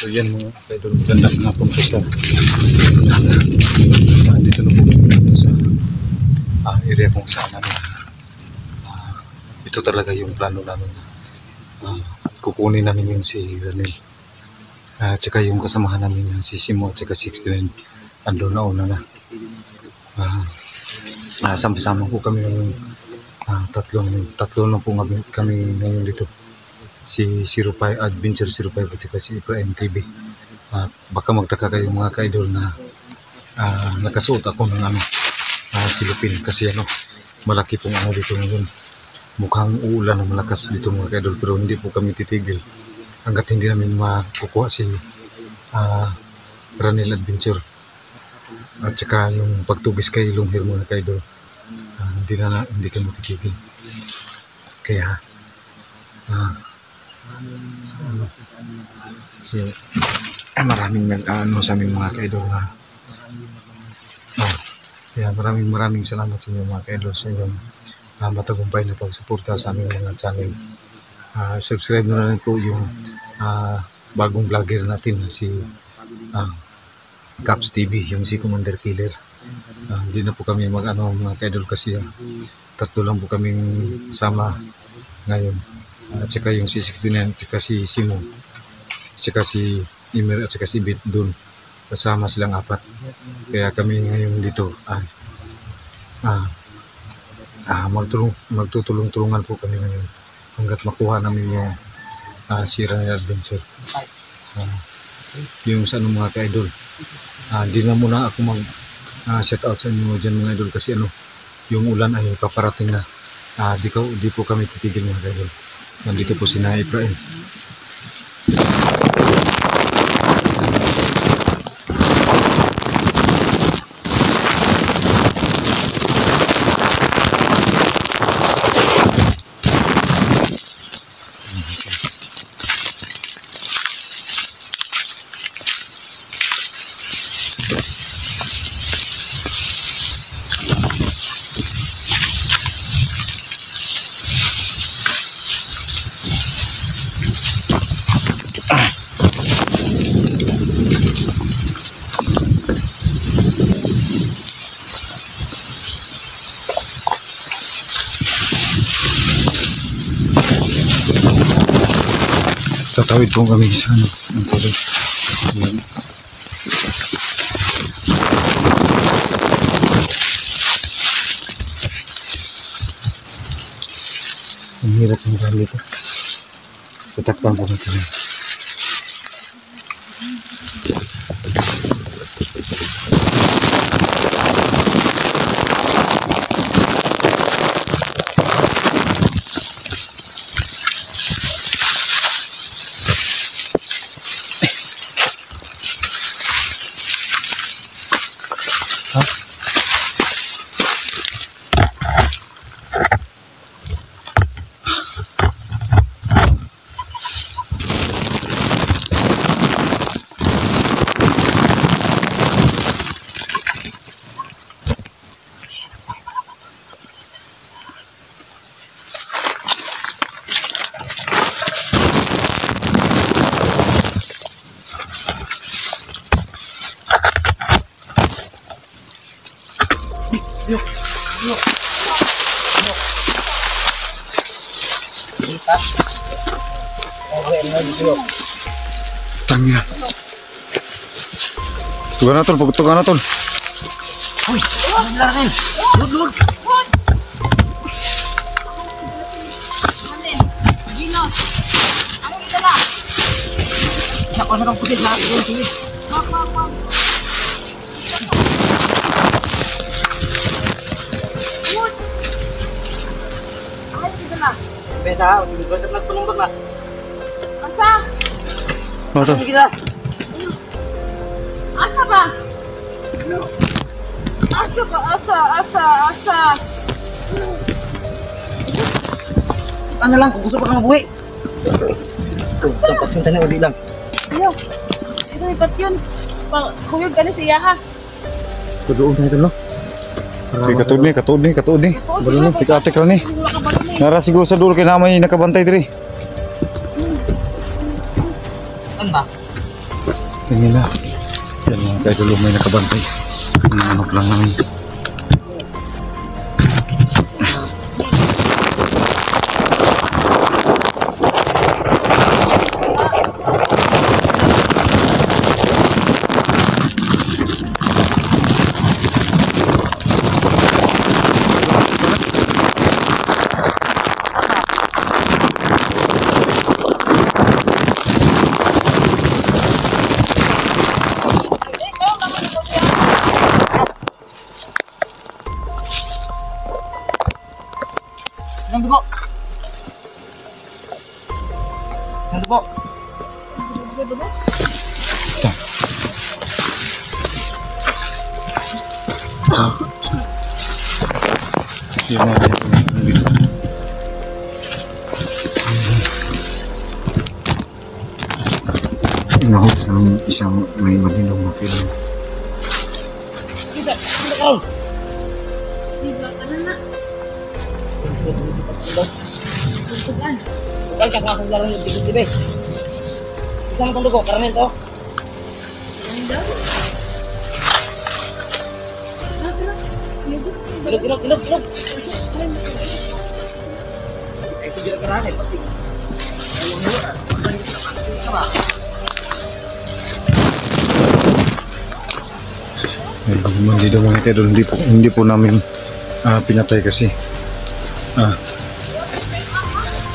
So yan mga idol, maganda nga pong siya. Dito na po sa area kung saan ito talaga yung plano namin. Kukunin namin yung si Ranel. Tsaka yung kasamahan namin si Simo at tsaka 69. Andun na una na. Sama-sama po kami ng tatlo na po kami ngayon dito. Si 05 Adventure 05 at saka si Prime TV. Baka magtaka kayo mga ka-idol na nakasuot ako ng silupin kasi malaki pong dito ngayon. Mukhang uulan na malakas dito mga ka-idol, pero hindi po kami titigil hanggat hindi namin makukuha si Ranel Adventure at saka yung pagtugis kay Lunghir mga ka-idol. Hindi kami titigil. Kaya maraming sa aming mga ka-idol na kaya maraming salamat sa inyo mga ka-idol sa inyong matagumpay na pagsuporta sa aming mga channel. Subscribe na rin po yung bagong vlogger natin si Caps TV, yung si Commander Killer. Hindi na po kami mga ka-idol kasi tatlo lang po kaming sama ngayon. At saka yung si 69 at saka si Simo, at saka si Imer at saka si Bit dun. Kasama silang apat. Kaya kami ngayon dito magtutulong-tulungan po kami ngayon hanggat makuha namin yung si Ranel Adventure. Yung sa mga ka-idol, di na muna ako mag-shout out sa inyo dyan mga idol kasi yung ulan ay paparating na. Di po kami titigil mga ka-idol. Nandito po si Efraim. Tatawid po kami sa ng tuloy. Ang hirap ng daan dito. Tatakpan po kami. Tangya. Tugan na tol, pagtugan na tol. Uy, larin. Lug. Gino. Ano kita na? Nako na kang puti na. Mak. Beda, udah berangkat penumpang lah. Asa? Asa? Asa ba? Asa. Ano lang, kung gusto pa kang mabuhi. Sampak sinta na, hindi lang. Ayaw, ito ipat yun. Kuyog ka na siya ha. Tudoon tayo ito no? Katod ni. Balon ni, tika-atik lang ni. Nara siguro sa dulo kay namay nakabantay diri. Ano ba? Tingin na. Yan mga kaidol, may nakabantay. Nanganap lang namin. Ang dugo. Ang dugo. Yan mga kaidol, dito. Inahog ng isang may malinaw na film. Bukan cak langsung jalan yung tiba-tiba. Isang itong dugo, karena ito. Ilog. Itu dia karena penting. Hindi daw mga kaidol, hindi po namin pinatay kasi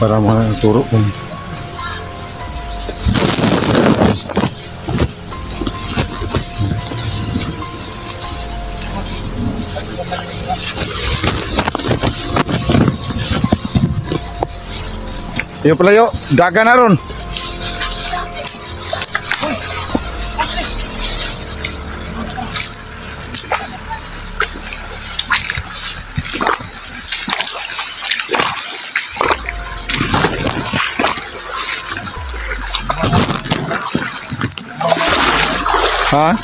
para maturo kung yo pala yo, daga na ron. Ha?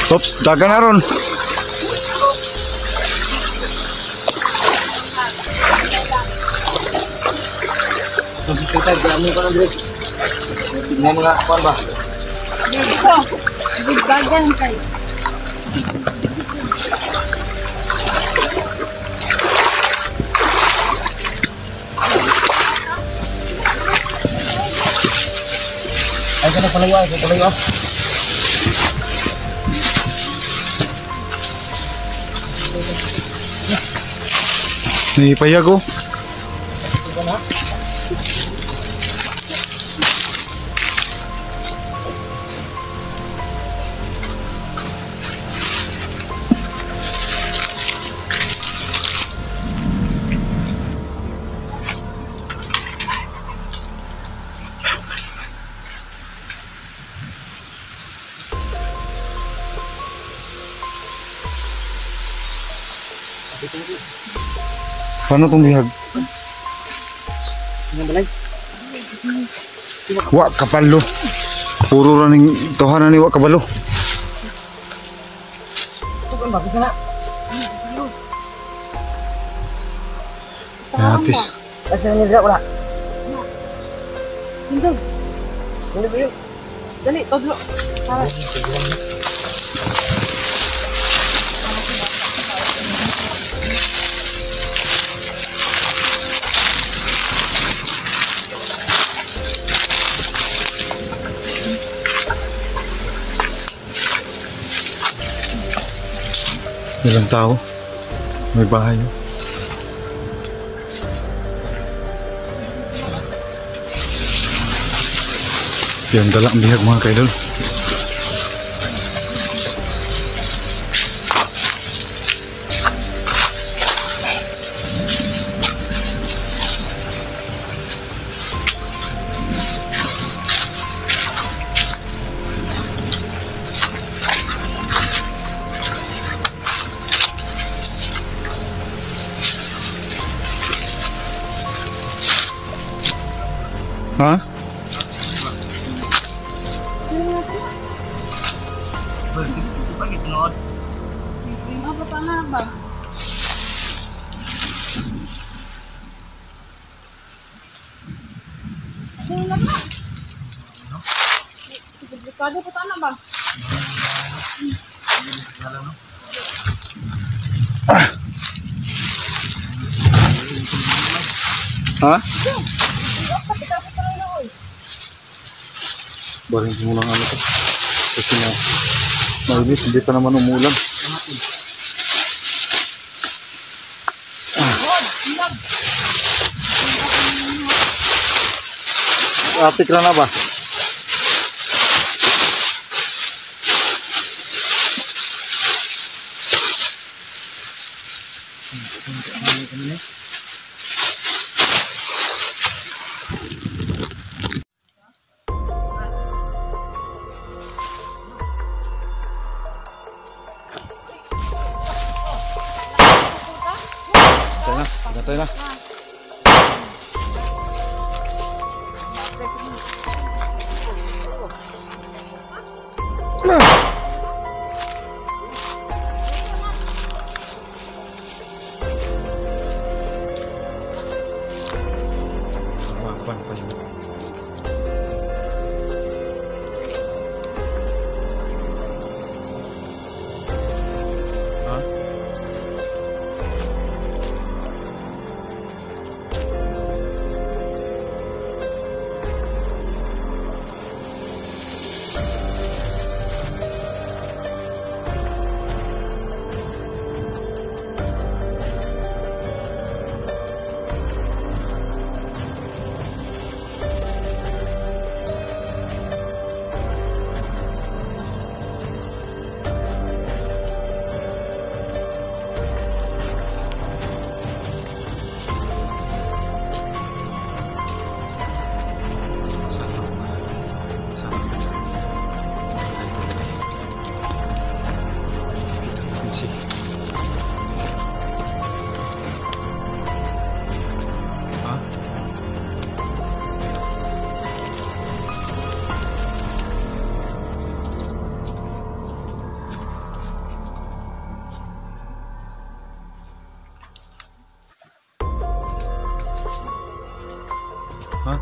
Ops, daga na ron. Kita jamin ko na direct. Tingnan mga kuan ba? Dito. Gagang kayo. Ay, kana palayo. Ni payago. Paano itong bihag? Yang balay. Wa kapalo. Puro raning tohanan ni wa kabalo. Ito kan bagus na. Atis. Kasi nila wala. Tinggal. Hindi ba yun? Dali, todlo. Ilang tao? May bahay. Yan dala ang bihag mga kaidol. Ha? Pagi tinood. Apa pa na ba? Ano lang na? Komplikado pa na ba? Ha? Barin mo lang ano to. Kasi na mainit, hindi pa naman umulan. Atik na ba? Gatay na. Pan pa yun. Ha? Ha?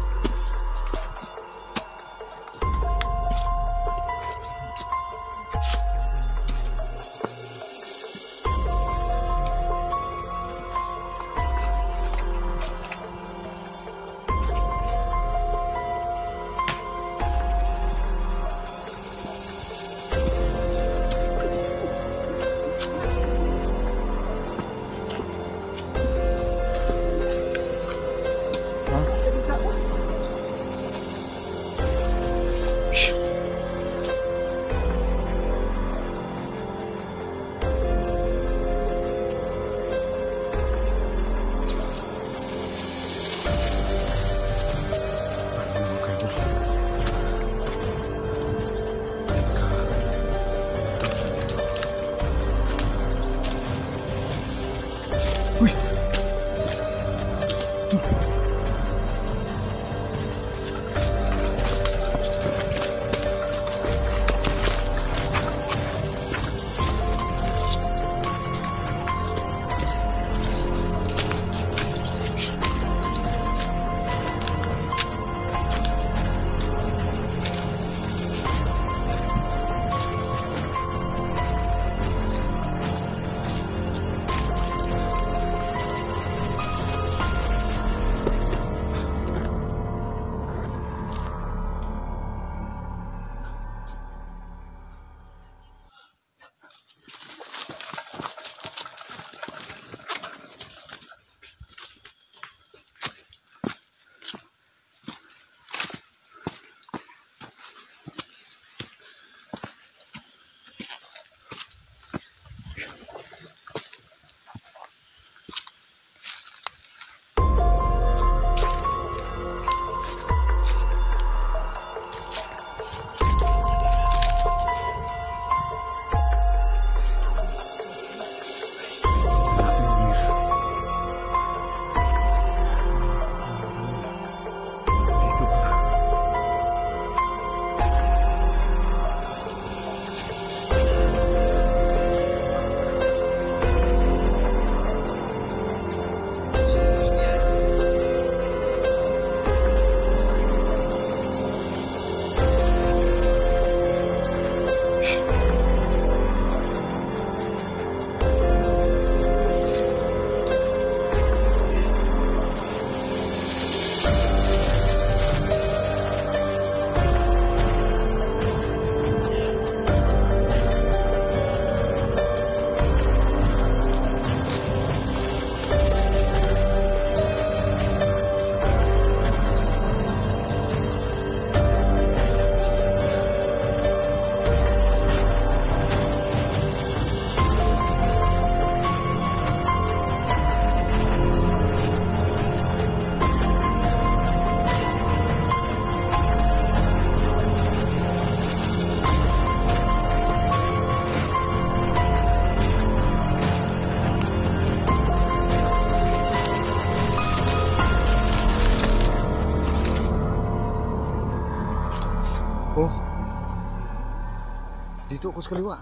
Dito ako sa kaliwa.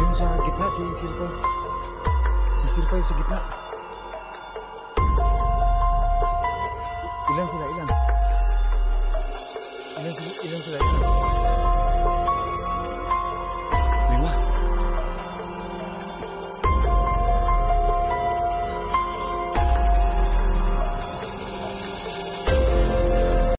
Yun sa gitna si Sirpay. Si Sirpay sa gitna. Ilan sila? Ilan sila?